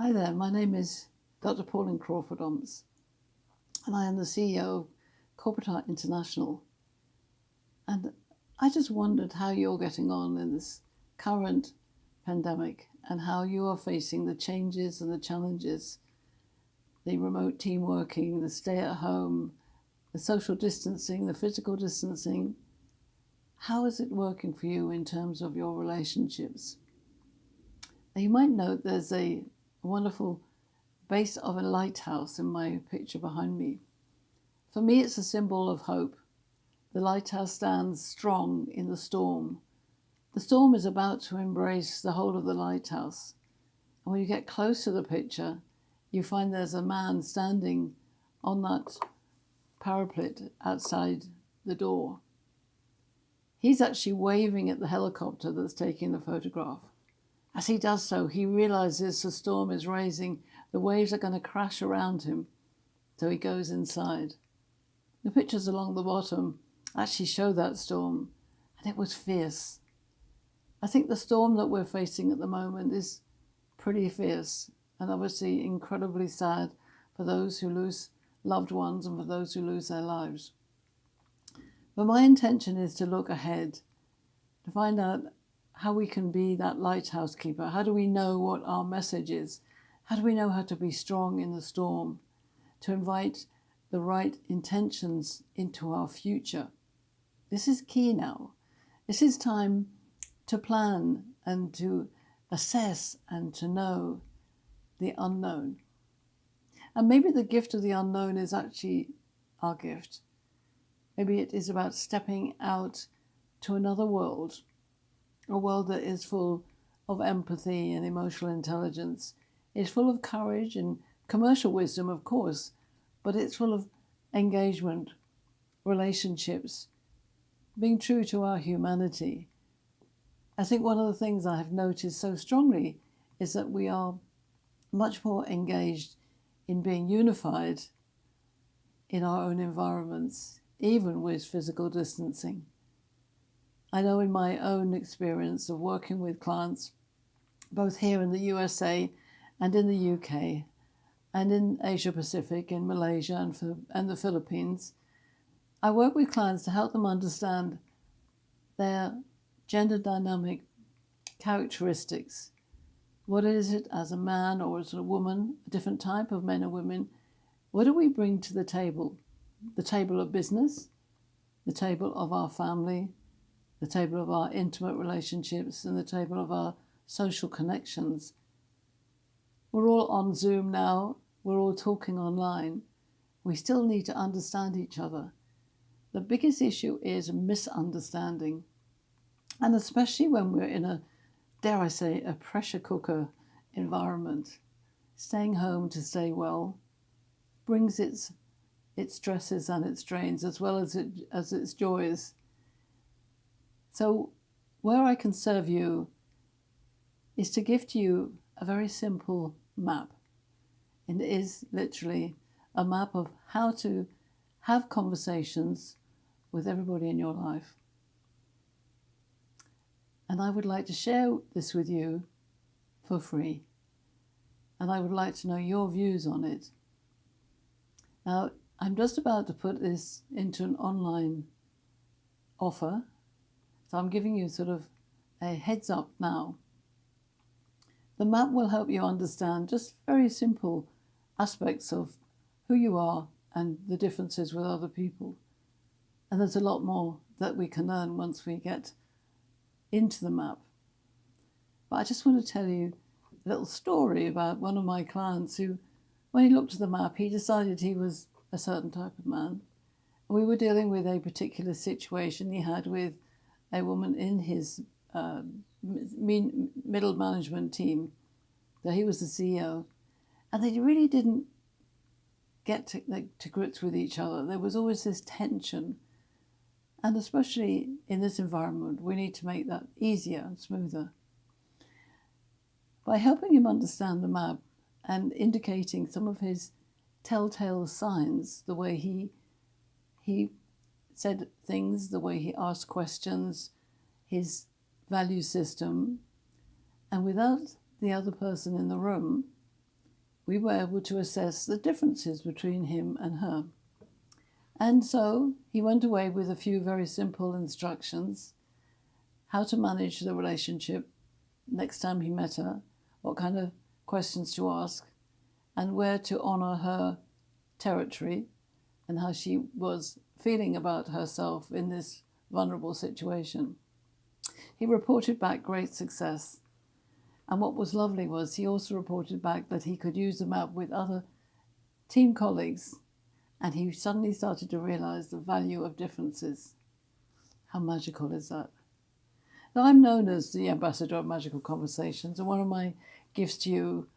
Hi there, my name is Dr. Pauline Crawford-Omps, and I am the CEO of Corporate Art International. And I just wondered how you're getting on in this current pandemic and how you are facing the changes and the challenges, the remote team working, the stay at home, the social distancing, the physical distancing. How is it working for you in terms of your relationships? Now, you might note there's a wonderful base of a lighthouse in my picture behind me. For me, it's a symbol of hope. The lighthouse stands strong in the storm. The storm is about to embrace the whole of the lighthouse. And when you get close to the picture, you find there's a man standing on that parapet outside the door. He's actually waving at the helicopter that's taking the photograph. As he does so, he realizes the storm is raising. The waves are going to crash around him. So he goes inside. The pictures along the bottom actually show that storm, and it was fierce. I think the storm that we're facing at the moment is pretty fierce, and obviously incredibly sad for those who lose loved ones and for those who lose their lives. But my intention is to look ahead, to find out how we can be that lighthouse keeper. How do we know what our message is? How do we know how to be strong in the storm? To invite the right intentions into our future. This is key now. This is time to plan and to assess and to know the unknown. And maybe the gift of the unknown is actually our gift. Maybe it is about stepping out to another world, a world that is full of empathy and emotional intelligence. It's full of courage and commercial wisdom, of course, but it's full of engagement, relationships, being true to our humanity. I think one of the things I have noticed so strongly is that we are much more engaged in being unified in our own environments, even with physical distancing. I know in my own experience of working with clients, both here in the USA and in the UK, and in Asia Pacific, in Malaysia and the Philippines, I work with clients to help them understand their gender dynamic characteristics. What is it as a man or as a woman, a different type of men and women? What do we bring to the table? The table of business, the table of our family, the table of our intimate relationships, and the table of our social connections. We're all on Zoom now. We're all talking online. We still need to understand each other. The biggest issue is misunderstanding. And especially when we're in a, dare I say, a pressure cooker environment. Staying home to stay well brings its stresses and its strains as well as its joys. So where I can serve you is to gift you a very simple map. And it is literally a map of how to have conversations with everybody in your life. And I would like to share this with you for free. And I would like to know your views on it. Now, I'm just about to put this into an online offer. So I'm giving you sort of a heads up now. The map will help you understand just very simple aspects of who you are and the differences with other people. And there's a lot more that we can learn once we get into the map. But I just want to tell you a little story about one of my clients who, when he looked at the map, he decided he was a certain type of man. And we were dealing with a particular situation he had with a woman in his middle management team. So he was the CEO. And they really didn't get to grips with each other. There was always this tension. And especially in this environment, we need to make that easier and smoother. By helping him understand the map and indicating some of his telltale signs, the way he said things, the way he asked questions, his value system, and without the other person in the room, we were able to assess the differences between him and her. And so he went away with a few very simple instructions: how to manage the relationship next time he met her, what kind of questions to ask, and where to honour her territory and how she was feeling about herself in this vulnerable situation. He reported back great success. And what was lovely was he also reported back that he could use the map with other team colleagues, and he suddenly started to realise the value of differences. How magical is that? Now, I'm known as the ambassador of magical conversations, and one of my gifts to you,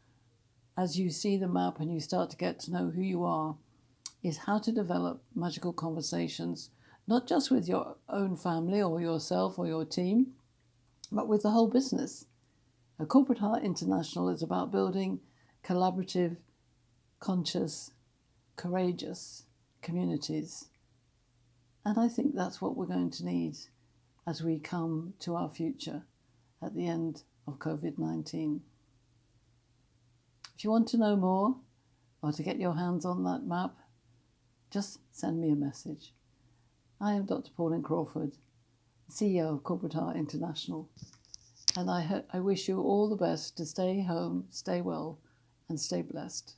as you see the map and you start to get to know who you are, is how to develop magical conversations, not just with your own family or yourself or your team, but with the whole business. A Corporate Heart International is about building collaborative, conscious, courageous communities. And I think that's what we're going to need as we come to our future at the end of COVID-19. If you want to know more or to get your hands on that map, just send me a message. I am Dr. Pauline Crawford, CEO of Corporate Heart International, and I wish you all the best to stay home, stay well, and stay blessed.